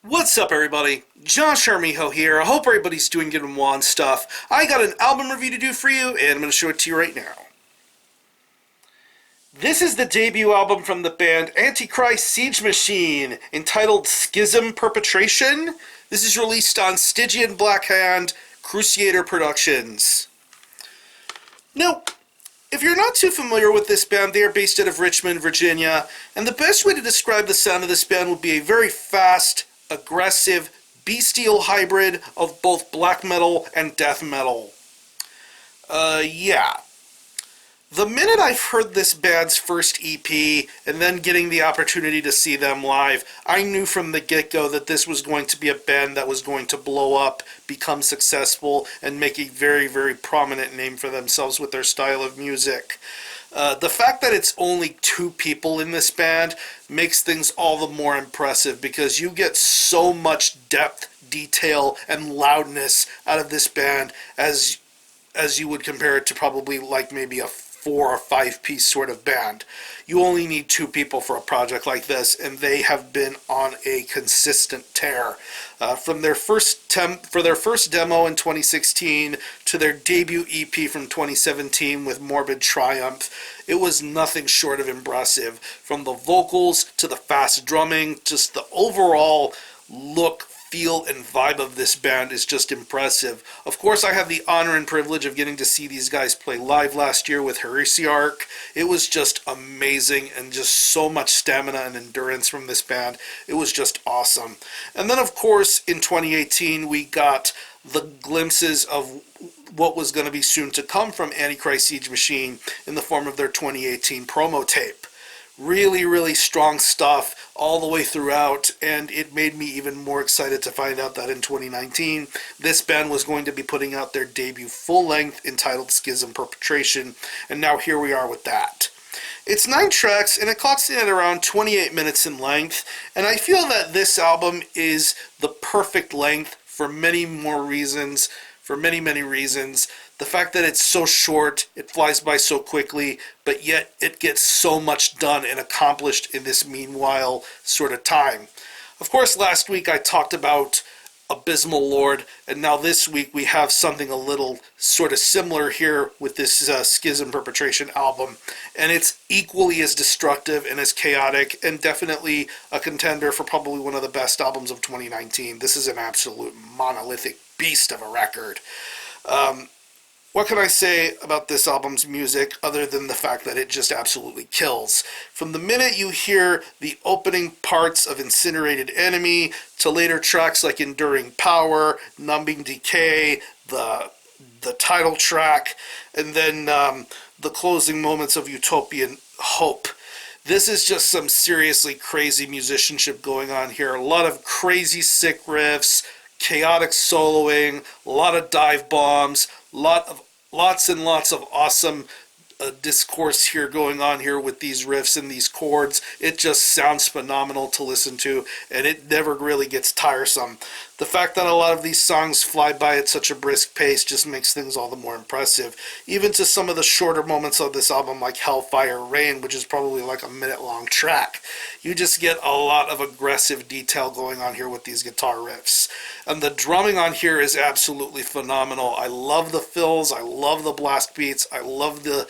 What's up, everybody? Josh Armijo here. I hope everybody's doing good and well and stuff. I got an album review to do for you, and I'm going to show it to you right now. This is the debut album from the band Antichrist Siege Machine, entitled Schism Perpetration. This is released on Stygian Black Hand, Krucyator Productions. Now, if you're not too familiar with this band, they are based out of Richmond, Virginia, and the best way to describe the sound of this band would be a very fast, aggressive, bestial hybrid of both black metal and death metal. Yeah. The minute I've heard this band's first EP, and then getting the opportunity to see them live, I knew from the get-go that this was going to be a band that was going to blow up, become successful, and make a very, very prominent name for themselves with their style of music. The fact that it's only two people in this band makes things all the more impressive because you get so much depth, detail, and loudness out of this band as you would compare it to probably like maybe a 4 or 5 piece sort of band. You only need two people for a project like this, and they have been on a consistent tear. From their first demo in 2016 to their debut EP from 2017 with Morbid Triumph, it was nothing short of impressive. From the vocals to the fast drumming, just the overall look, feel, and vibe of this band is just impressive. Of course, I have the honor and privilege of getting to see these guys play live last year with Krucyator. It was just amazing, and just so much stamina and endurance from this band. It was just awesome. And then, of course, in 2018, we got the glimpses of what was going to be soon to come from Antichrist Siege Machine in the form of their 2018 promo tape. Really, really strong stuff all the way throughout, and it made me even more excited to find out that in 2019, this band was going to be putting out their debut full-length entitled Schism Perpetration, and now here we are with that. It's 9 tracks, and it clocks in at around 28 minutes in length, and I feel that this album is the perfect length for many more reasons, for many, many reasons. The fact that it's so short, it flies by so quickly, but yet it gets so much done and accomplished in this meanwhile sort of time. Of course, last week I talked about Abysmal Lord, and now this week we have something a little sort of similar here with this Schism Perpetration album, and it's equally as destructive and as chaotic, and definitely a contender for probably one of the best albums of 2019. This is an absolute monolithic beast of a record. What can I say about this album's music other than the fact that it just absolutely kills? From the minute you hear the opening parts of Incinerated Enemy to later tracks like Enduring Power, Numbing Decay, the title track, and then the closing moments of Utopian Hope. This is just some seriously crazy musicianship going on here. A lot of crazy sick riffs, chaotic soloing, a lot of dive bombs, lots and lots of awesome discourse here going on here with these riffs and these chords. It just sounds phenomenal to listen to, and it never really gets tiresome. The fact that a lot of these songs fly by at such a brisk pace just makes things all the more impressive. Even to some of the shorter moments of this album, like Hellfire Rain, which is probably like a minute-long track. You just get a lot of aggressive detail going on here with these guitar riffs. And the drumming on here is absolutely phenomenal. I love the fills, I love the blast beats, I love the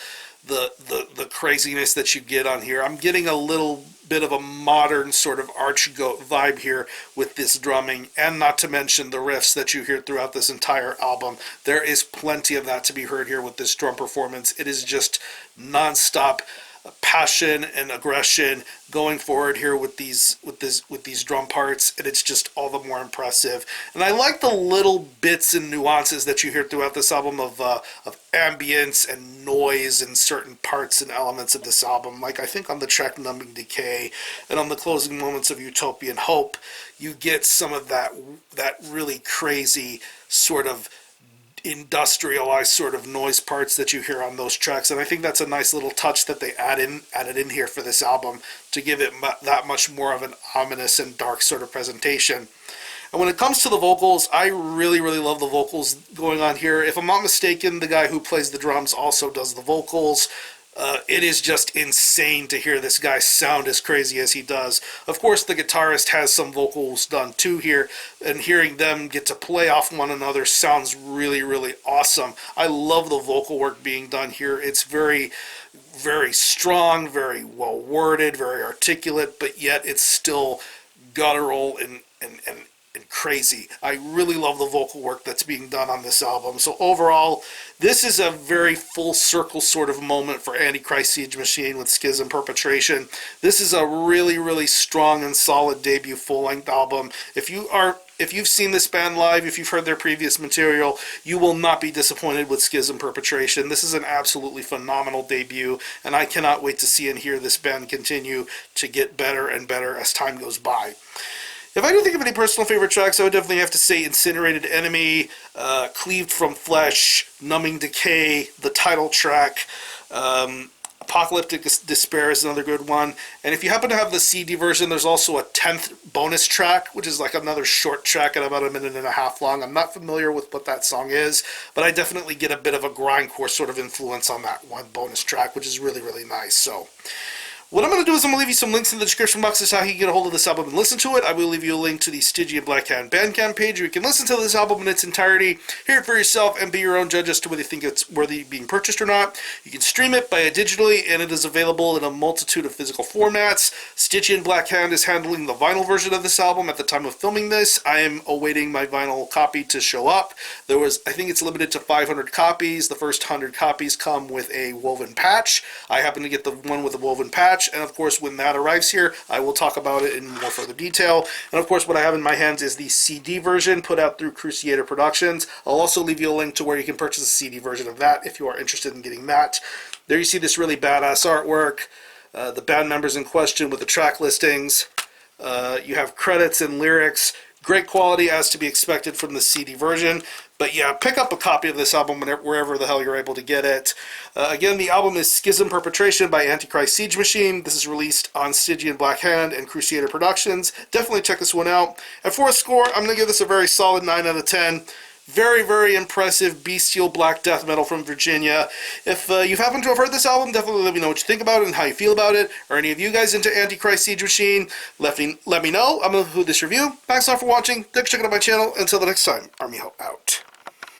craziness that you get on here. I'm getting a little bit of a modern sort of arch-goat vibe here with this drumming, and not to mention the riffs that you hear throughout this entire album. There is plenty of that to be heard here with this drum performance. It is just non-stop passion and aggression going forward here with these drum parts, and it's just all the more impressive. And I like the little bits and nuances that you hear throughout this album of ambience and noise in certain parts and elements of this album. Like I think on the track Numbing Decay and on the closing moments of Utopian Hope, you get some of that really crazy sort of industrialized sort of noise parts that you hear on those tracks, and I think that's a nice little touch that they added in here for this album to give it that much more of an ominous and dark sort of presentation. And when it comes to the vocals, I really, really love the vocals going on here. If I'm not mistaken, the guy who plays the drums also does the vocals. It is just insane to hear this guy sound as crazy as he does. Of course, the guitarist has some vocals done too here, and hearing them get to play off one another sounds really, really awesome. I love the vocal work being done here. It's very, very strong, very well worded, very articulate, but yet it's still guttural and crazy. I really love the vocal work that's being done on this album. So overall, this is a very full circle sort of moment for Antichrist Siege Machine with Schism Perpetration. This is a really, really strong and solid debut full-length album. If you've seen this band live, if you've heard their previous material, you will not be disappointed with Schism Perpetration. This is an absolutely phenomenal debut, and I cannot wait to see and hear this band continue to get better and better as time goes by. If I do think of any personal favorite tracks, I would definitely have to say Incinerated Enemy, Cleaved from Flesh, Numbing Decay, the title track, Apocalyptic Despair is another good one. And if you happen to have the CD version, there's also a 10th bonus track, which is like another short track at about 1.5 minutes long. I'm not familiar with what that song is, but I definitely get a bit of a grindcore sort of influence on that one bonus track, which is really, really nice. So what I'm going to do is I'm going to leave you some links in the description box as to how you can get a hold of this album and listen to it. I will leave you a link to the Stygian Black Hand Bandcamp page where you can listen to this album in its entirety, hear it for yourself, and be your own judge as to whether you think it's worthy of being purchased or not. You can stream it, buy it digitally, and it is available in a multitude of physical formats. Stygian Black Hand is handling the vinyl version of this album at the time of filming this. I am awaiting my vinyl copy to show up. I think it's limited to 500 copies. The first 100 copies come with a woven patch. I happen to get the one with the woven patch. And of course, when that arrives here, I will talk about it in more further detail. And of course, what I have in my hands is the CD version put out through Krucyator Productions. I'll also leave you a link to where you can purchase a CD version of that if you are interested in getting that. There you see this really badass artwork, the band members in question with the track listings. You have credits and lyrics. Great quality as to be expected from the CD version. But yeah, pick up a copy of this album wherever the hell you're able to get it. Again, the album is Schism Perpetration by Antichrist Siege Machine. This is released on Stygian Black Hand and Krucyator Productions. Definitely check this one out. And for a score, I'm going to give this a very solid 9 out of 10. Very, very impressive bestial black death metal from Virginia. If you happen to have heard this album, definitely let me know what you think about it and how you feel about it. Are any of you guys into Antichrist Siege Machine? Let me know. I'm going to do this review. Thanks a lot for watching. Thanks for checking out my channel. Until the next time, Army Hope out.